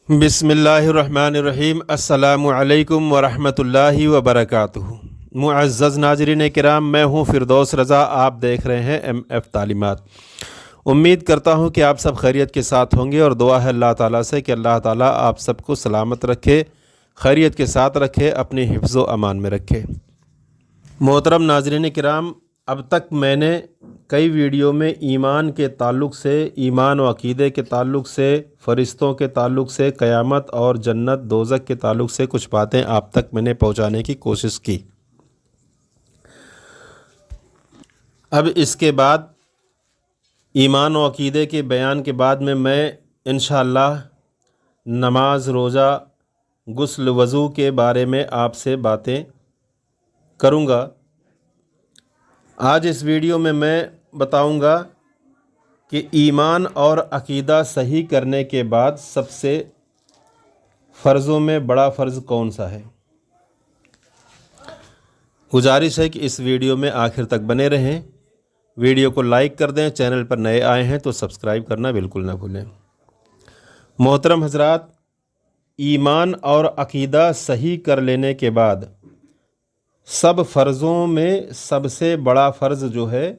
बिस्मिल्लाहिर्रहमानिर्रहीम। अस्सलामु अलैकुम वरहमतुल्लाहि वबरकातुहू। मुअज़्ज़ज़ नाज़रीन किराम, मैं हूँ फ़िरदौस रज़ा। आप देख रहे हैं MF तालीमात। उम्मीद करता हूँ कि आप सब खैरियत के साथ होंगे और दुआ है अल्लाह ताला से कि अल्लाह ताला आप सबको सलामत रखे, खैरियत के साथ रखे, अपनी हिफ्ज़ व अमान में रखे। मोहतरम नाज़रीन किराम, अब तक मैंने कई वीडियो में ईमान के ताल्लुक़ से, ईमान व अक़ीदे के ताल्लुक़ से, फ़रिश्तों के ताल्लुक़ से, क़यामत और जन्नत दोज़ख के ताल्लुक़ से कुछ बातें आप तक मैंने पहुँचाने की कोशिश की। अब इसके बाद ईमान व अक़ीदे के बयान के बाद में मैं इंशाअल्लाह नमाज, रोज़ा, गुस्ल, वज़ू के बारे में आपसे बातें करूँगा। आज इस वीडियो में मैं बताऊँगा कि ईमान और अक़ीदा सही करने के बाद सबसे फ़र्ज़ों में बड़ा फ़र्ज़ कौन सा है। गुजारिश है कि इस वीडियो में आखिर तक बने रहें। वीडियो को लाइक कर दें, चैनल पर नए आए हैं तो सब्सक्राइब करना बिल्कुल ना भूलें। मोहतरम हज़रात, ईमान और अक़ीदा सही कर लेने के बाद सब फ़र्ज़ों में सबसे बड़ा फ़र्ज़ जो है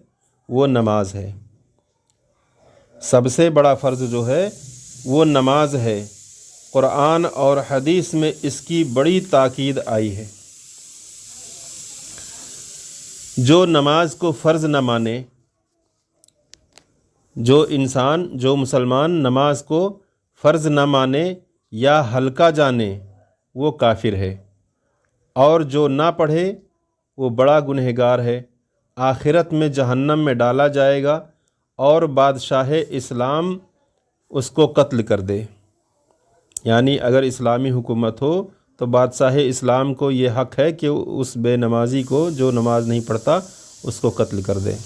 वो नमाज है। सबसे बड़ा फ़र्ज़ जो है वो नमाज है। क़ुरान और हदीस में इसकी बड़ी ताकीद आई है। जो नमाज को फ़र्ज़ न माने, जो मुसलमान नमाज को फ़र्ज़ न माने या हल्का जाने, वो काफिर है। और जो ना पढ़े वो बड़ा गुनहगार है। आखिरत में जहन्नम में डाला जाएगा और बादशाह इस्लाम उसको कत्ल कर दे। यानी अगर इस्लामी हुकूमत हो तो बादशाह इस्लाम को ये हक़ है कि उस बेनमाजी को, जो नमाज नहीं पढ़ता, उसको कत्ल कर दे।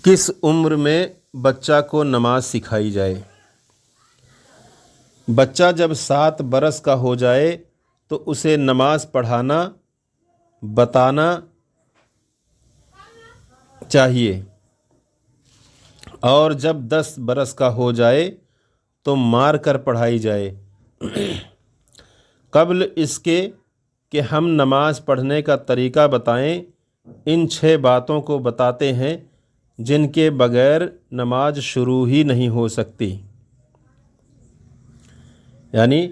किस उम्र में बच्चा को नमाज सिखाई जाए? बच्चा जब 7 बरस का हो जाए तो उसे नमाज पढ़ाना, बताना चाहिए। और जब 10 बरस का हो जाए तो मार कर पढ़ाई जाए। क़ब्ल इसके कि हम नमाज पढ़ने का तरीक़ा बताएं, इन 6 बातों को बताते हैं जिनके बग़ैर नमाज शुरू ही नहीं हो सकती। यानी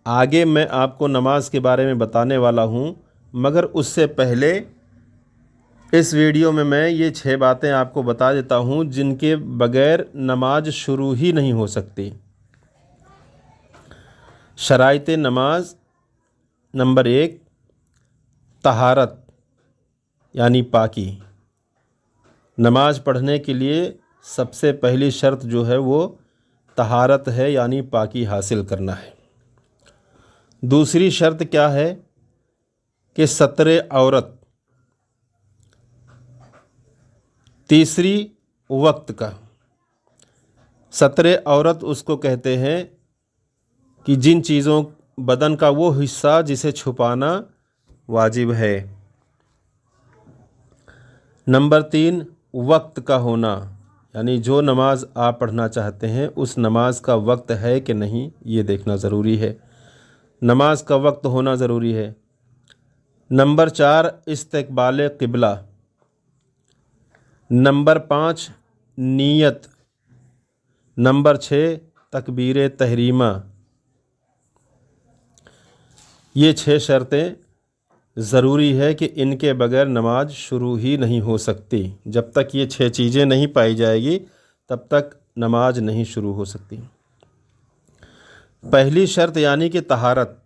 आगे मैं आपको नमाज के बारे में बताने वाला हूँ, मगर उससे पहले इस वीडियो में मैं ये 6 बातें आपको बता देता हूँ जिनके बग़ैर नमाज शुरू ही नहीं हो सकती। शराइत नमाज। नंबर 1, तहारत यानी पाकी। नमाज पढ़ने के लिए सबसे पहली शर्त जो है वो तहारत है, यानी पाकी हासिल करना है। दूसरी शर्त क्या है कि सत्रे औरत। तीसरी, वक्त का। सत्रे औरत उसको कहते हैं कि जिन चीज़ों, बदन का वो हिस्सा जिसे छुपाना वाजिब है। नंबर 3, वक्त का होना, यानी जो नमाज आप पढ़ना चाहते हैं उस नमाज का वक्त है कि नहीं, ये देखना ज़रूरी है। नमाज का वक्त होना ज़रूरी है। नंबर 4, इस्तक़बाल क़िबला। नंबर 5, नीयत। नंबर 6, तकबीर तहरीमा। ये 6 शर्तें ज़रूरी है कि इनके बग़ैर नमाज शुरू ही नहीं हो सकती। जब तक ये 6 चीज़ें नहीं पाई जाएगी तब तक नमाज नहीं शुरू हो सकती। पहली शर्त यानी कि तहारत।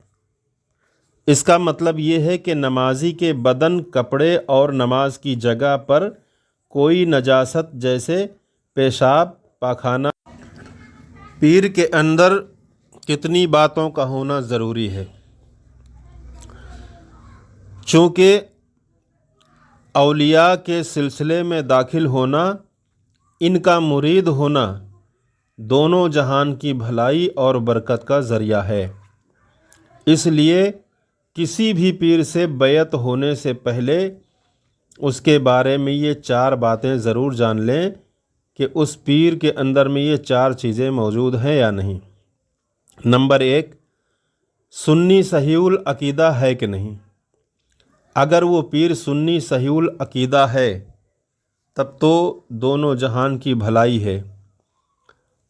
इसका मतलब ये है कि नमाजी के बदन, कपड़े और नमाज की जगह पर कोई नजासत जैसे पेशाब, पाखाना। पीर के अंदर कितनी बातों का होना ज़रूरी है? चूँकि औलिया के सिलसिले में दाखिल होना, इनका मुरीद होना दोनों जहान की भलाई और बरकत का ज़रिया है। इसलिए किसी भी पीर से बैत होने से पहले उसके बारे में ये 4 बातें ज़रूर जान लें कि उस पीर के अंदर में ये 4 चीज़ें मौजूद हैं या नहीं। नंबर 1, सुन्नी सहीउल अकीदा है कि नहीं। अगर वो पीर सुन्नी सहीउल अकीदा है तब तो दोनों जहान की भलाई है,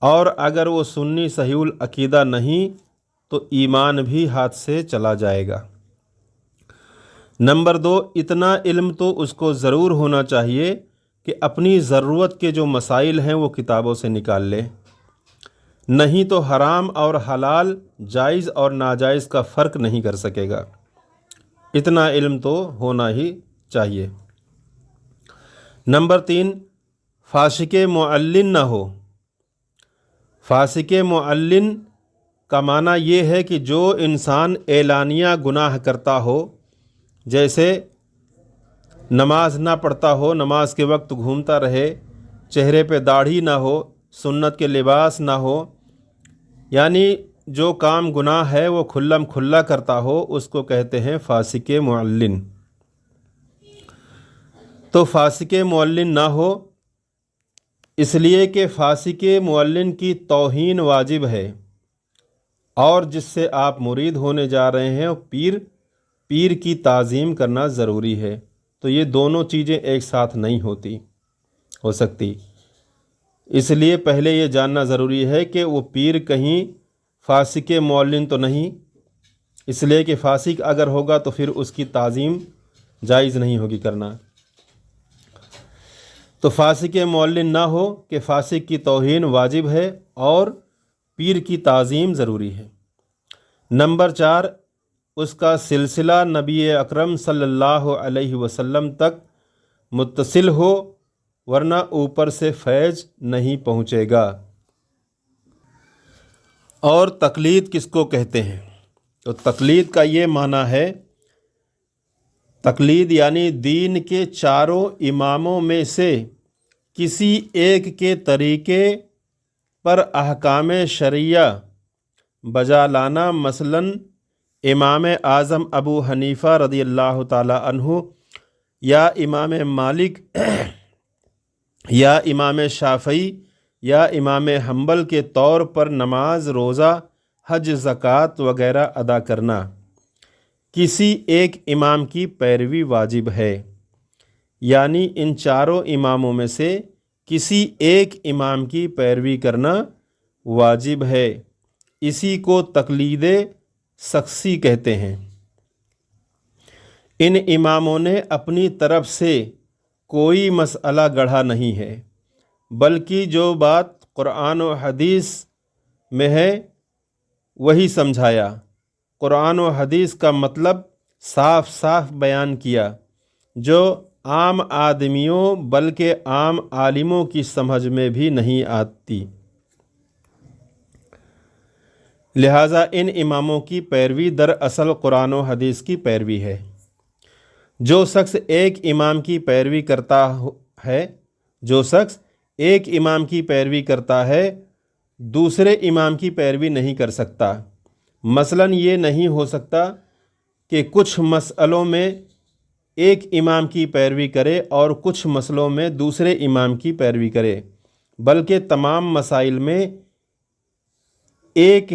और अगर वो सुन्नी सहीउल अकीदा नहीं तो ईमान भी हाथ से चला जाएगा। नंबर 2, इतना इल्म तो उसको ज़रूर होना चाहिए कि अपनी ज़रूरत के जो मसाइल हैं वो किताबों से निकाल ले, नहीं तो हराम और हलाल, जायज़ और नाजायज़ का फ़र्क नहीं कर सकेगा। इतना इल्म तो होना ही चाहिए। नंबर 3, फासिके मुअल्लिन ना हो। फासिके मुअल्लिन का माना ये है कि जो इंसान एलानिया गुनाह करता हो, जैसे नमाज ना पढ़ता हो, नमाज के वक्त घूमता रहे, चेहरे पे दाढ़ी ना हो, सुन्नत के लिबास ना हो, यानी जो काम गुनाह है वो खुल्लम खुल्ला करता हो, उसको कहते हैं फासिके मुअल्लिन। तो फासिके मुअल्लिन ना हो इसलिए कि फासिके मुअल्लिन की तौहीन वाजिब है, और जिससे आप मुरीद होने जा रहे हैं पीर की ताज़ीम करना ज़रूरी है। तो ये दोनों चीज़ें एक साथ नहीं हो सकती। इसलिए पहले ये जानना ज़रूरी है कि वो पीर कहीं फासिके मुअल्लिन तो नहीं, इसलिए कि फासिक अगर होगा तो फिर उसकी ताज़ीम जायज़ नहीं होगी करना। तो फासिके मुअल्लिन ना हो कि फासिक की तौहीन वाजिब है और पीर की ताज़ीम ज़रूरी है। नंबर 4, उसका सिलसिला नबी अकरम सल्लल्लाहु अलैहि वसल्लम तक मुत्तसिल हो, वरना ऊपर से फैज़ नहीं पहुँचेगा। और तकलीद किसको कहते हैं? तो तकलीद का ये माना है, तकलीद यानी दीन के चारों इमामों में से किसी एक के तरीके पर अहकाम शरिया बजा लाना। मसलन इमाम आज़म अबू हनीफ़ा रज़ियल्लाहु ताला अन्हु, या इमाम मालिक, या इमाम शाफ़ई, या इमाम हम्बल के तौर पर नमाज, रोज़ा, हज, ज़कात वग़ैरह अदा करना। किसी एक इमाम की पैरवी वाजिब है, यानी इन चारों इमामों में से किसी एक इमाम की पैरवी करना वाजिब है। इसी को तकलीद शख्सी कहते हैं। इन इमामों ने अपनी तरफ से कोई मसला गढ़ा नहीं है, बल्कि जो बात कुरान और हदीस में है वही समझाया। कुरान और हदीस का मतलब साफ साफ बयान किया, जो आम आदमियों बल्कि आम आलिमों की समझ में भी नहीं आती। लिहाजा इन इमामों की पैरवी दरअसल कुरान और हदीस की पैरवी है। जो शख्स एक इमाम की पैरवी करता है, दूसरे इमाम की पैरवी नहीं कर सकता। मसलन ये नहीं हो सकता कि कुछ मसलों में एक इमाम की पैरवी करे और कुछ मसलों में दूसरे इमाम की पैरवी करे, बल्कि तमाम मसाइल में एक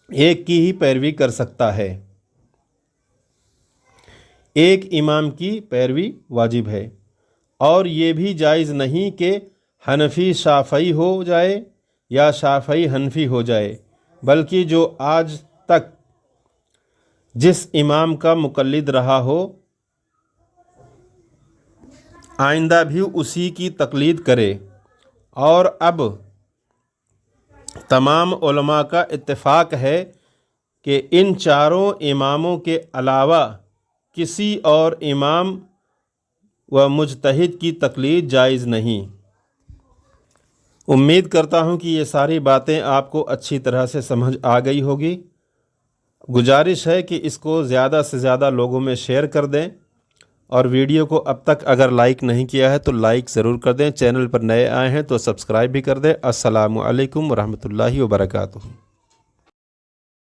की ही पैरवी कर सकता है। एक इमाम की पैरवी वाजिब है, और ये भी जायज़ नहीं कि हनफी शाफ़ई हो जाए या शाफ़ई हनफी हो जाए, बल्कि जो आज तक जिस इमाम का मुक़ल्लिद रहा हो, आइंदा भी उसी की तकलीद करे। और अब तमाम उलमा का इत्तेफाक है कि इन चारों इमामों के अलावा किसी और इमाम व मुजतहिद की तकलीद जायज़ नहीं। उम्मीद करता हूँ कि ये सारी बातें आपको अच्छी तरह से समझ आ गई होगी। गुजारिश है कि इसको ज़्यादा से ज़्यादा लोगों में शेयर कर दें, और वीडियो को अब तक अगर लाइक नहीं किया है तो लाइक ज़रूर कर दें। चैनल पर नए आए हैं तो सब्सक्राइब भी कर दें। अस्सलामु अलैकुम व रहमतुल्लाहि व बरकातुहू।